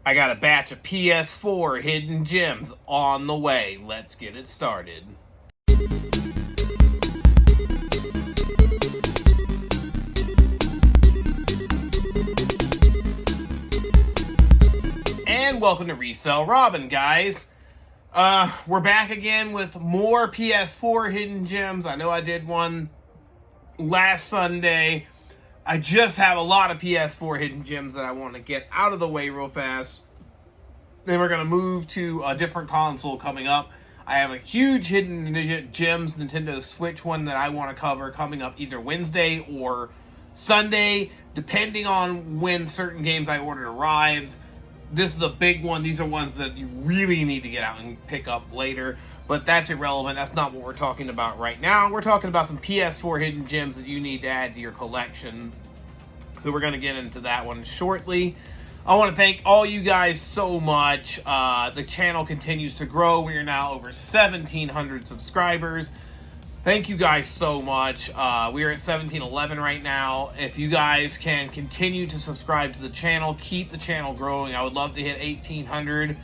I got a batch of PS4 hidden gems on the way. Let's get it started. And welcome to Resell Robin, guys. We're back again with more PS4 hidden gems. I know I did one last Sunday. I just have a lot of PS4 hidden gems that I want to get out of the way real fast. Then we're going to move to a different console coming up. I have a huge hidden gems Nintendo Switch one that I want to cover coming up either Wednesday or Sunday, depending on when certain games I ordered arrives. This is a big one. These are ones that you really need to get out and pick up later. But that's irrelevant. That's not what we're talking about right now. We're talking about some PS4 hidden gems that you need to add to your collection. So we're going to get into that one shortly. I want to thank all you guys so much. The channel continues to grow. We are now over 1,700 subscribers. Thank you guys so much. We are at 1711 right now. If you guys can continue to subscribe to the channel, keep the channel growing. I would love to hit 1,800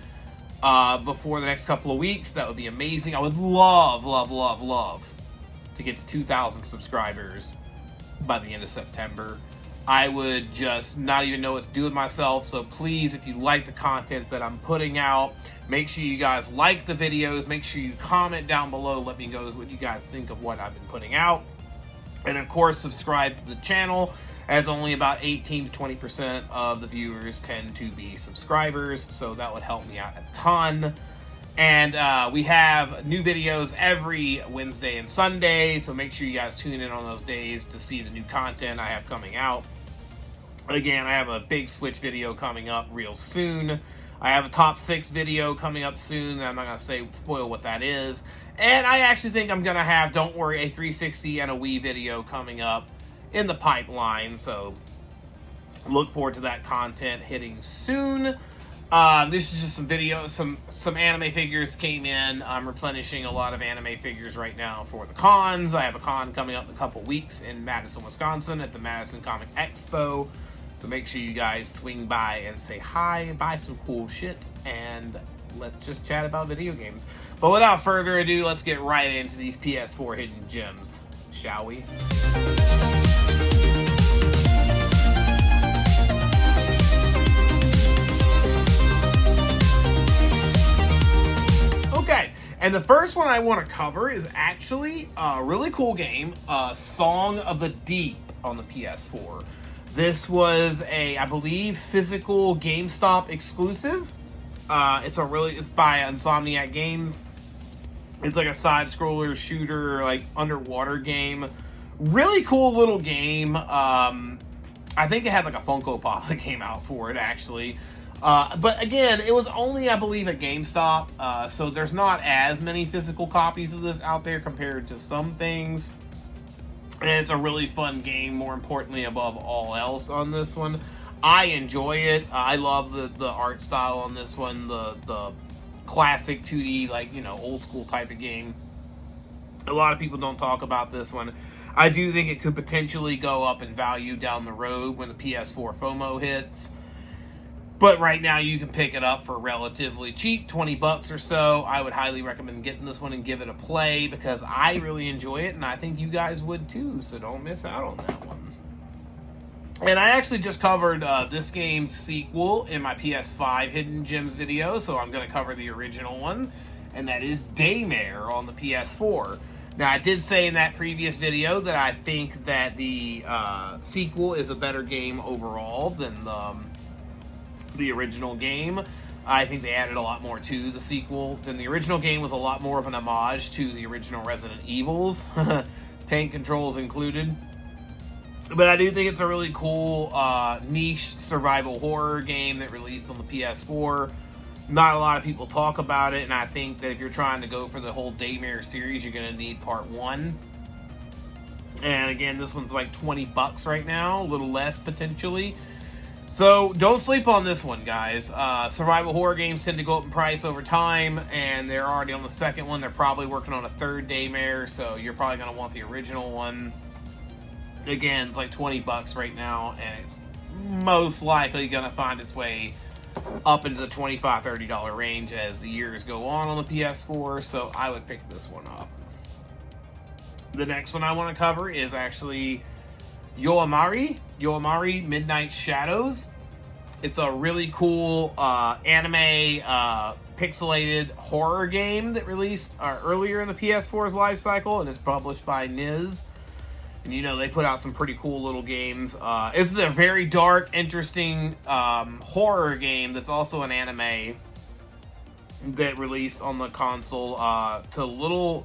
before the next couple of weeks. That would be amazing. I would love to get to 2,000 subscribers by the end of September. I would just not even know what to do with myself. So please, if you like the content that I'm putting out, make sure you guys like the videos. Make sure you comment down below. Let me know what you guys think of what I've been putting out. And of course, subscribe to the channel, as only about 18 to 20% of the viewers tend to be subscribers. So that would help me out a ton. And we have new videos every Wednesday and Sunday. So make sure you guys tune in on those days to see the new content I have coming out. Again, I have a big Switch video coming up real soon. I have a top 6 video coming up soon. I'm not going to spoil what that is. And I actually think I'm going to have, don't worry, a 360 and a Wii video coming up in the pipeline. So look forward to that content hitting soon. This is just some videos, some anime figures came in. I'm replenishing a lot of anime figures right now for the cons. I have a con coming up in a couple weeks in Madison, Wisconsin at the Madison Comic Expo. So make sure you guys swing by and say hi and buy some cool shit, and let's just chat about video games. But without further ado, let's get right into these PS4 hidden gems, shall we? Okay, and the first one I want to cover is actually a really cool game, Song of the Deep on the PS4. This was I believe, physical GameStop exclusive. It's by Insomniac Games. It's like a side-scroller shooter, like underwater game. Really cool little game. I think it had like a Funko Pop that came out for it, actually. But again, it was only, I believe, at GameStop. So there's not as many physical copies of this out there compared to some things. And it's a really fun game, more importantly, above all else on this one. I enjoy it. I love the art style on this one, the classic 2D, like, old school type of game. A lot of people don't talk about this one. I do think it could potentially go up in value down the road when the PS4 FOMO hits. But right now you can pick it up for relatively cheap, 20 bucks or so. I would highly recommend getting this one and give it a play because I really enjoy it and I think you guys would too, so don't miss out on that one. And I actually just covered this game's sequel in my PS5 Hidden Gems video, so I'm going to cover the original one, and that is Daymare on the PS4. Now, I did say in that previous video that I think that the sequel is a better game overall than the original game. I think they added a lot more to the sequel than the original game. Was a lot more of an homage to the original Resident Evils, tank controls included. But I do think it's a really cool niche survival horror game that released on the PS4. Not a lot of people talk about it, and I think that if you're trying to go for the whole Daymare series, you're going to need part 1. And again, this one's like 20 bucks right now, a little less potentially. So don't sleep on this one, guys. Survival horror games tend to go up in price over time, and they're already on the second one. They're probably working on a third Daymare, so you're probably going to want the original one. Again, it's like 20 bucks right now, and it's most likely going to find its way up into the $25, $30 range as the years go on the PS4, so I would pick this one up. The next one I want to cover is actually Yomawari Midnight Shadows. It's a really cool anime pixelated horror game that released earlier in the PS4's life cycle, and it's published by NIS. And you know, they put out some pretty cool little games. This is a very dark, interesting horror game that's also an anime that released on the console to little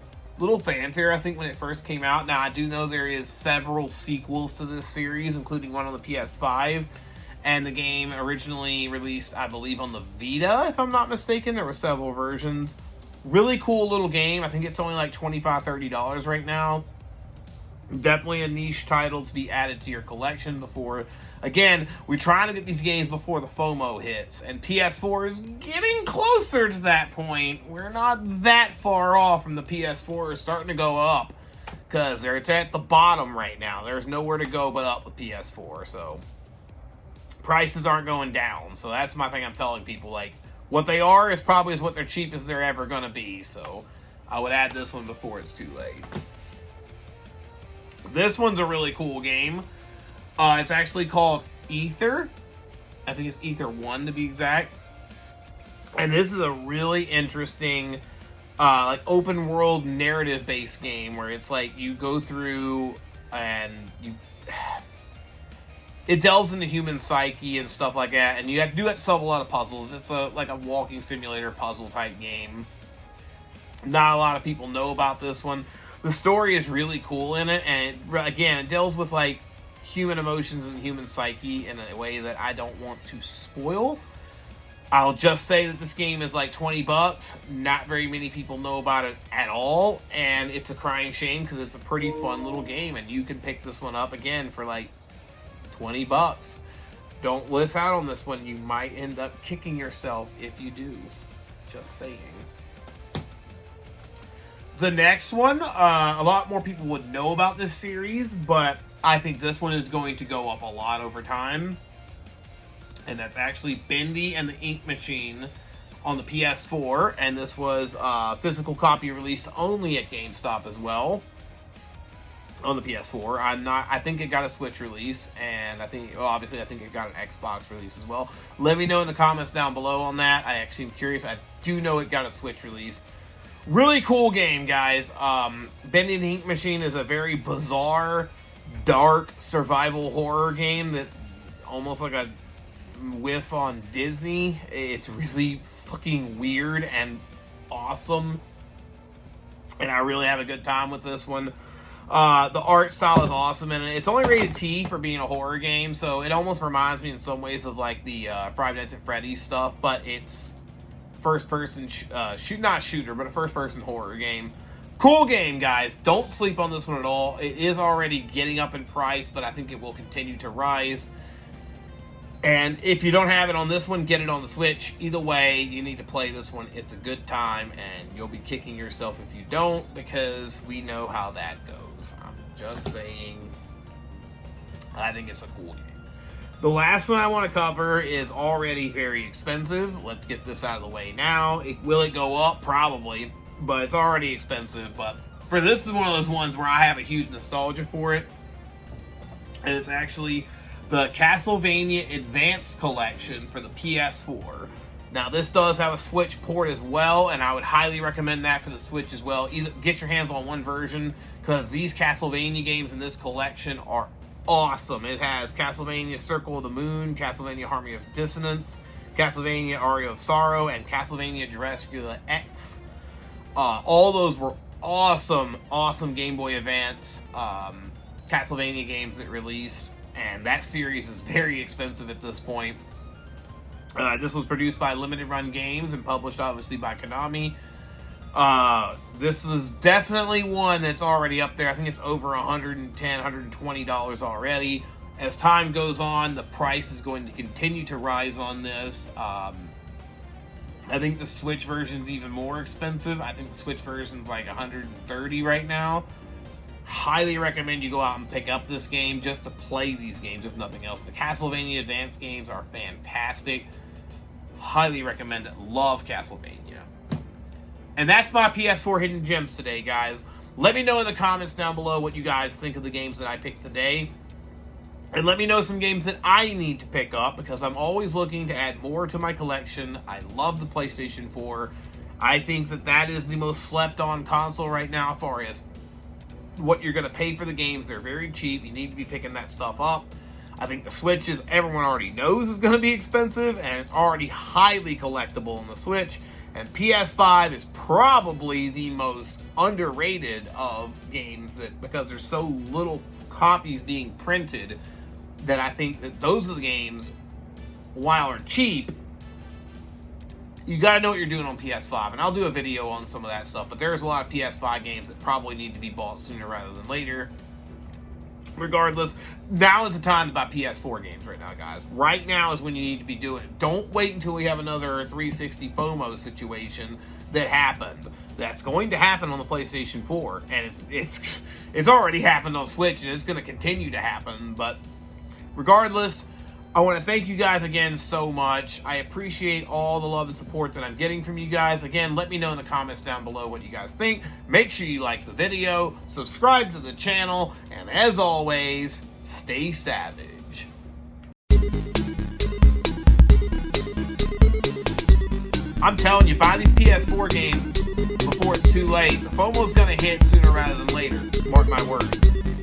fanfare, I think, when it first came out. Now, I do know there is several sequels to this series, including one on the PS5. And the game originally released, I believe, on the Vita, if I'm not mistaken. There were several versions. Really cool little game. I think it's only like $25, $30 right now. Definitely a niche title to be added to your collection before... Again, we're trying to get these games before the FOMO hits. And PS4 is getting closer to that point. We're not that far off from the PS4 is starting to go up. Because it's at the bottom right now. There's nowhere to go but up with PS4, so... Prices aren't going down, so that's my thing I'm telling people. Like, what they are is probably what their cheapest they're ever going to be, so I would add this one before it's too late. This one's a really cool game. It's actually called Ether. I think it's Ether 1 to be exact. And this is a really interesting, like, open world narrative based game where it's like you go through and you... It delves into human psyche and stuff like that, and you have to solve a lot of puzzles. It's like a walking simulator puzzle type game. Not a lot of people know about this one. The story is really cool in it, and it deals with like human emotions and human psyche in a way that I don't want to spoil. I'll just say that this game is like $20. Not very many people know about it at all, and it's a crying shame because it's a pretty fun little game, and you can pick this one up again for like $20. Don't miss out on this one. You might end up kicking yourself if you do. Just saying. The next one, a lot more people would know about this series, but I think this one is going to go up a lot over time. And that's actually Bendy and the Ink Machine on the PS4. And this was a physical copy released only at GameStop as well. On the PS4. I think it got a Switch release, and obviously I think it got an Xbox release as well. Let me know in the comments down below on that. I actually am curious. I do know it got a Switch release. Really cool game, guys. Bendy and the Ink Machine is a very bizarre, dark survival horror game that's almost like a whiff on Disney. It's really fucking weird and awesome, and I really have a good time with this one. The art style is awesome, and it's only rated T for being a horror game, so it almost reminds me in some ways of like the Five Nights at Freddy's stuff, but it's first-person not shooter, but a first-person horror game. Cool game, guys. Don't sleep on this one at all. It is already getting up in price, but I think it will continue to rise. And if you don't have it on this one, get it on the Switch. Either way, you need to play this one. It's a good time, and you'll be kicking yourself if you don't, because we know how that goes. I'm just saying, I think it's a cool game. The last one I want to cover is already very expensive. Let's get this out of the way now. Will it go up? Probably, but it's already expensive. But for this is one of those ones where I have a huge nostalgia for it, and it's actually the Castlevania Advanced Collection for the PS4. Now, this does have a Switch port as well, and I would highly recommend that for the Switch as well. Either get your hands on one version, because these Castlevania games in this collection are awesome. It has Castlevania Circle of the Moon, Castlevania Harmony of Dissonance, Castlevania Aria of Sorrow, and Castlevania Dracula X. All those were awesome Game Boy Advance Castlevania games that released, and that series is very expensive at this point. This was produced by Limited Run Games and published obviously by Konami. This was definitely one that's already up there. I think it's over $110, $120 already. As time goes on, the price is going to continue to rise on this. I think the Switch version's even more expensive. I think the Switch version's like $130 right now. Highly recommend you go out and pick up this game just to play these games, if nothing else. The Castlevania Advance games are fantastic. highly recommend it. Love Castlevania. And that's my PS4 Hidden Gems today, guys. Let me know in the comments down below what you guys think of the games that I picked today. And let me know some games that I need to pick up, because I'm always looking to add more to my collection. I love the PlayStation 4. I think that that is the most slept-on console right now as far as what you're going to pay for the games. They're very cheap. You need to be picking that stuff up. I think the Switch, is everyone already knows, is going to be expensive, and it's already highly collectible in the Switch. And PS5 is probably the most underrated of games, that because there's so little copies being printed, that I think that those are the games, while are cheap, you got to know what you're doing on PS5. And I'll do a video on some of that stuff, but there's a lot of PS5 games that probably need to be bought sooner rather than later. Regardless, now is the time to buy PS4 games right now, guys. Right now is when you need to be doing it. Don't wait until we have another 360 FOMO situation that happened. That's going to happen on the PlayStation 4, and it's already happened on Switch, and it's going to continue to happen. But regardless, I want to thank you guys again so much. I appreciate all the love and support that I'm getting from you guys. Again, let me know in the comments down below what you guys think. Make sure you like the video, subscribe to the channel, and as always, stay savage. I'm telling you, buy these PS4 games before it's too late. The FOMO's going to hit sooner rather than later. Mark my words.